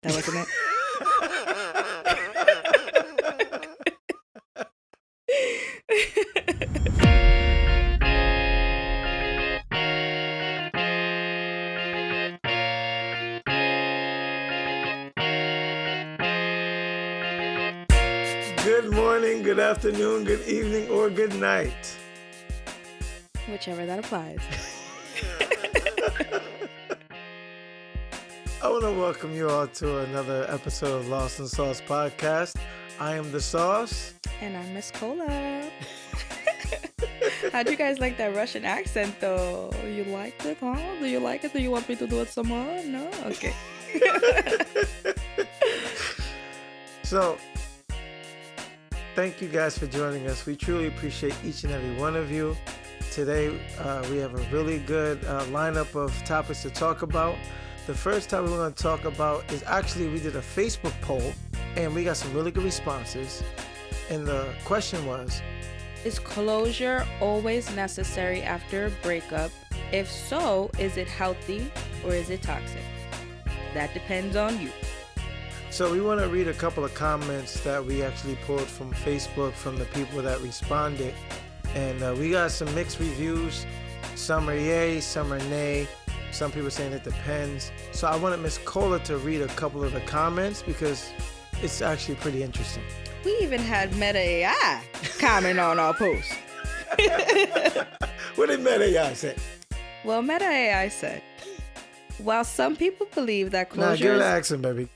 That wasn't it? Good morning, good afternoon, good evening, or good night. Whichever that applies. I want to welcome you all to another episode of Lost and Sauce podcast. I am the Sauce. And I'm Miss Cola. How'd you guys like that Russian accent, though? You liked it, huh? Do you like it? Do you want me to do it some more? No? Okay. So, thank you guys for joining us. We truly appreciate each and every one of you. Today, we have a really good lineup of topics to talk about. The first topic we're going to talk about is actually we did a Facebook poll and we got some really good responses. And the question was, Is closure always necessary after a breakup? If so, is it healthy or is it toxic? That depends on you. so we want to read a couple of comments that we actually pulled from Facebook from the people that responded. And we got some mixed reviews. Some are yay, some are nay. Some people saying it depends. So I wanted Miss Cola to read a couple of the comments because it's actually pretty interesting. We even had Meta AI comment on our post. What did Meta AI say? Well, Meta AI said, while some people believe that Nah, closure give it is... an accent, baby.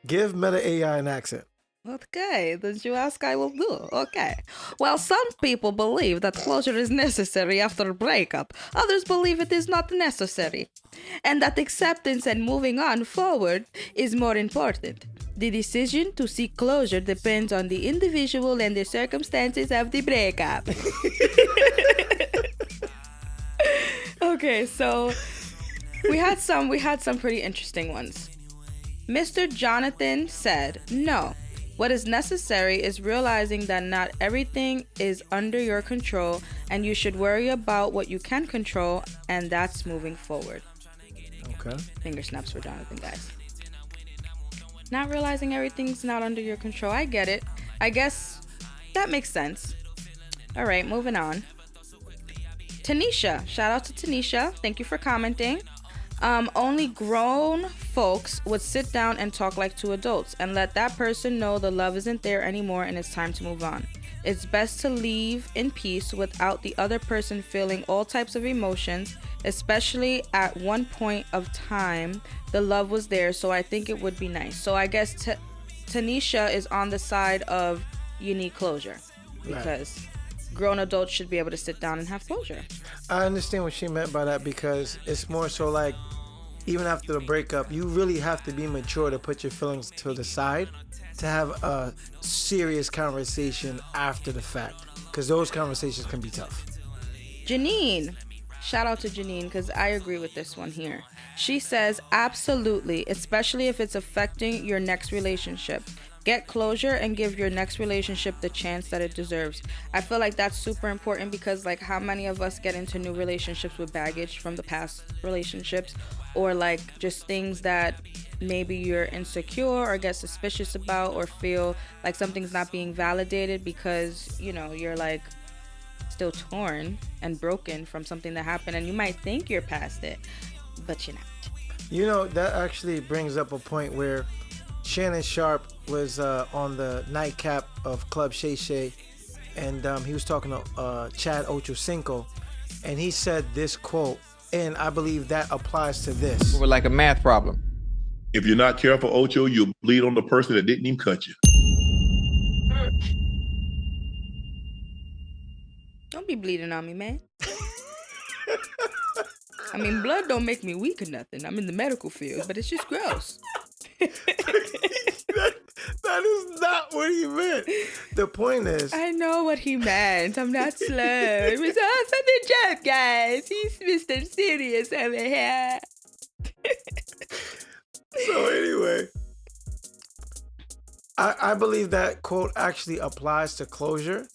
Give Meta AI an accent. Okay, that you ask, I will do. Okay. While some people believe that closure is necessary after a breakup, others believe it is not necessary, and that acceptance and moving on forward is more important. The decision to seek closure depends on the individual and the circumstances of the breakup. Okay, so we had some pretty interesting ones. Mr. Jonathan said, no. What is necessary is realizing that not everything is under your control and you should worry about what you can control, and that's moving forward. Okay. Finger snaps for Jonathan, guys. Not realizing everything's not under your control. I get it. I guess that makes sense. All right, moving on. Tanisha. Shout out to Tanisha. Thank you for commenting. Only grown folks would sit down and talk like two adults and let that person know the love isn't there anymore and it's time to move on. It's best to leave in peace without the other person feeling all types of emotions, especially at one point of time the love was there, so I think it would be nice. So I guess Tanisha is on the side of you need closure because grown adults should be able to sit down and have closure. I understand what she meant by that because it's more so like even after the breakup, you really have to be mature to put your feelings to the side to have a serious conversation after the fact because those conversations can be tough. Janine. Shout out to Janine because I agree with this one here. She says, absolutely, especially if it's affecting your next relationship. Get closure and give your next relationship the chance that it deserves. I feel like that's super important because like how many of us get into new relationships with baggage from the past relationships or like just things that maybe you're insecure or get suspicious about or feel like something's not being validated because, you know, you're like still torn and broken from something that happened and you might think you're past it, but you're not. You know, that actually brings up a point where Shannon Sharp was on the nightcap of Club Shay Shay, and he was talking to Chad Ochocinco, and he said this quote, and I believe that applies to this. We're like a math problem. If you're not careful, Ocho, you'll bleed on the person that didn't even cut you. Don't be bleeding on me, man. I mean, blood don't make me weak or nothing. I'm in the medical field, but it's just gross. That is not what he meant. The point is, I know what he meant. I'm not slow. It was also the joke, guys. He's Mr. Serious over here. so anyway, I believe that quote actually applies to closure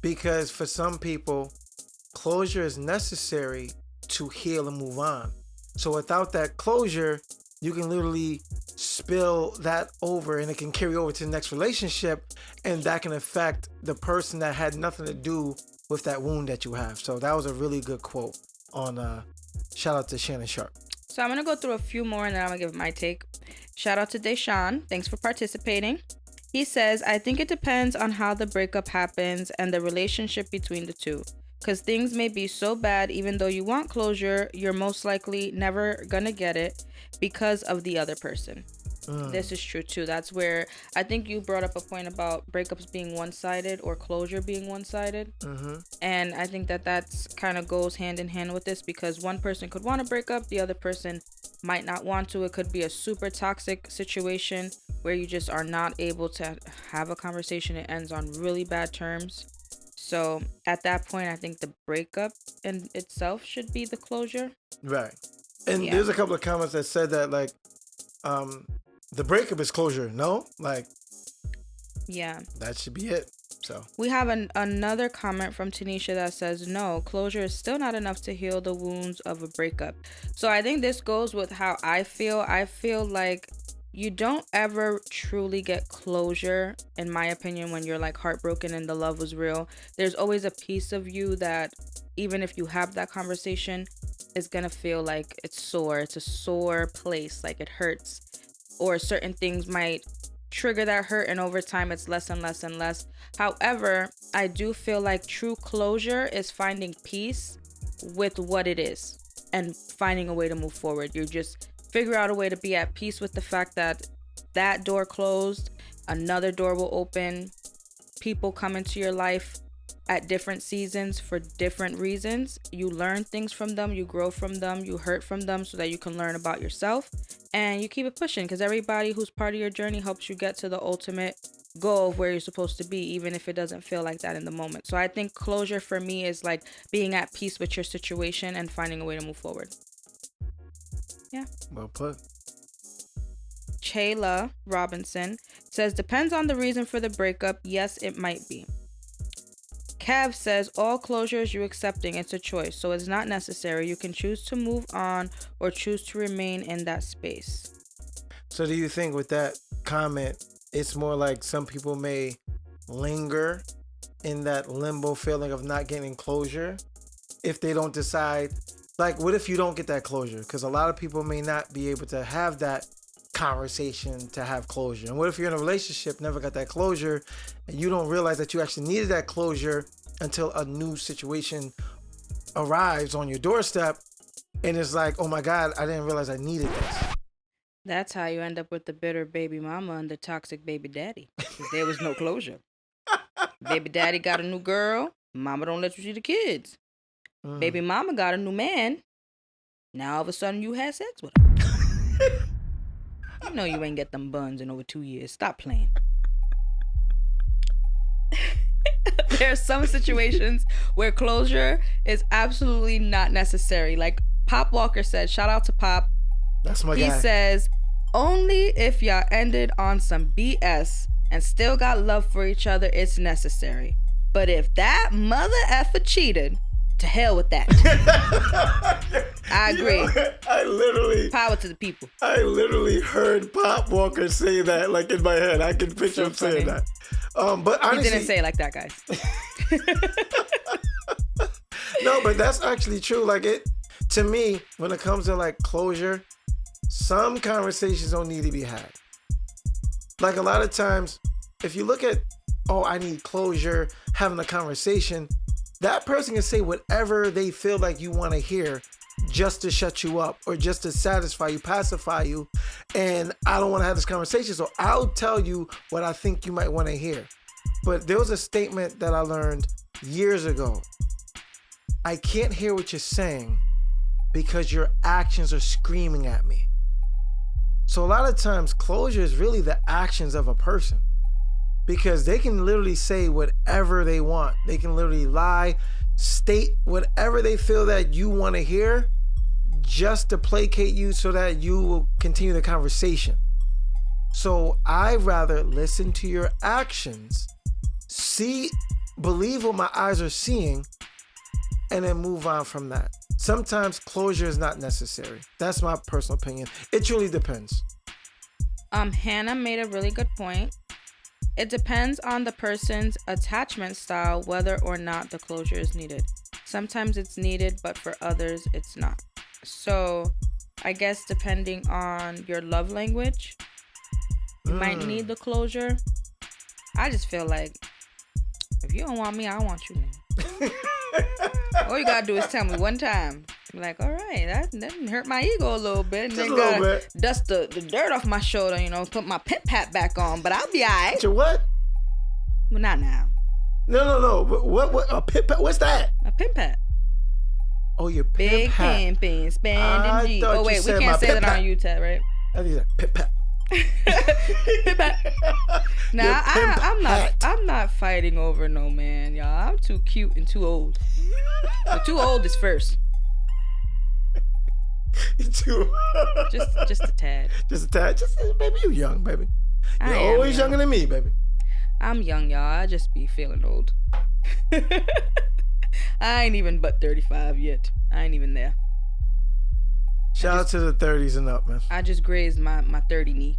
because for some people, closure is necessary to heal and move on. So without that closure, you can literally spill that over and it can carry over to the next relationship, and that can affect the person that had nothing to do with that wound that you have. So that was a really good quote on shout out to Shannon Sharp. So I'm going to go through a few more and then I'm going to give my take. Shout out to Deshaun. Thanks for participating. He says, I think it depends on how the breakup happens and the relationship between the two. Because things may be so bad, even though you want closure, you're most likely never going to get it because of the other person. This is true too. That's where I think you brought up a point about breakups being one-sided or closure being one-sided. And I think that that's kind of goes hand in hand with this, because one person could want to break up, the other person might not want to. It could be a super toxic situation where you just are not able to have a conversation. It ends on really bad terms. So at that point, I think the breakup in itself should be the closure. Right. And there's a couple of comments that said that, like, the breakup is closure. No? Like, yeah, that should be it. So we have another comment from Tanisha that says, no, closure is still not enough to heal the wounds of a breakup. So I think this goes with how I feel. I feel like you don't ever truly get closure, in my opinion, when you're like heartbroken and the love was real. There's always a piece of you that, even if you have that conversation, is gonna feel like it's sore. It's a sore place, like it hurts, or certain things might trigger that hurt, and over time it's less and less and less. However, I do feel like true closure is finding peace with what it is and finding a way to move forward. You just figure out a way to be at peace with the fact that that door closed, another door will open. People come into your life at different seasons for different reasons. You learn things from them, you grow from them, you hurt from them so that you can learn about yourself, and you keep it pushing, because everybody who's part of your journey helps you get to the ultimate goal of where you're supposed to be, even if it doesn't feel like that in the moment. So I think closure for me is like being at peace with your situation and finding a way to move forward. Yeah. Well put. Chayla Robinson says, depends on the reason for the breakup. Yes, it might be. Cav says, all closures you're accepting, it's a choice, so it's not necessary. You can choose to move on or choose to remain in that space. So do you think with that comment, it's more like some people may linger in that limbo feeling of not getting closure if they don't decide, like, what if you don't get that closure? Because a lot of people may not be able to have that conversation to have closure. And what if you're in a relationship, never got that closure, and you don't realize that you actually needed that closure until a new situation arrives on your doorstep, and it's like, oh my God, I didn't realize I needed this. That's how you end up with the bitter baby mama and the toxic baby daddy, because there was no closure. Baby daddy got a new girl, mama don't let you see the kids. Baby mama got a new man, now all of a sudden you had sex with him. You know you ain't get them buns in over 2 years. Stop playing. There are some situations where closure is absolutely not necessary. Like Pop Walker said, shout out to Pop. That's my guy. He says, only if y'all ended on some BS and still got love for each other, it's necessary. But if that mother effer cheated, to hell with that. I agree. You know, I literally... Power to the people. I literally heard Pop Walker say that, like, in my head. I can picture him saying that. But honestly... He didn't say it like that, guys. No, but that's actually true. Like, it... To me, when it comes to, like, closure, some conversations don't need to be had. Like, a lot of times, if you look at, oh, I need closure, having a conversation... That person can say whatever they feel like you want to hear just to shut you up or just to satisfy you, pacify you. And I don't want to have this conversation, so I'll tell you what I think you might want to hear. But there was a statement that I learned years ago. I can't hear what you're saying because your actions are screaming at me. So a lot of times closure is really the actions of a person. Because they can literally say whatever they want. They can literally lie, state whatever they feel that you want to hear just to placate you so that you will continue the conversation. So I'd rather listen to your actions, believe what my eyes are seeing, and then move on from that. Sometimes closure is not necessary. That's my personal opinion. It truly depends. Hannah made a really good point. It depends on the person's attachment style whether or not the closure is needed. Sometimes it's needed, but for others, it's not. So, I guess depending on your love language, you might need the closure. I just feel like if you don't want me, I want you. All you gotta do is tell me one time. I'm like, all right, that didn't hurt my ego a little bit. And Just then a little bit. Dust the dirt off my shoulder, put my pimp hat back on, but I'll be all right. Your what? Well, not now. No. What? A pimp hat? What's that? A pimp hat. Oh, your pimp Big hat. pimping, I spending G. thought Oh, you wait, we said my can't say pimp that hat. on UTED, right? I think that pimp hat. Pimp hat. Your Nah, pimp hat. I'm not fighting over no man, y'all. I'm too cute and too old. The too old is first. Too. Just a tad. Just a tad. Baby, you young, baby. I You're am always young. younger than me, baby. I'm young, y'all. I just be feeling old. I ain't even but 35 yet. I ain't even there. Shout out to the 30s and up, man. I just grazed my 30 knee.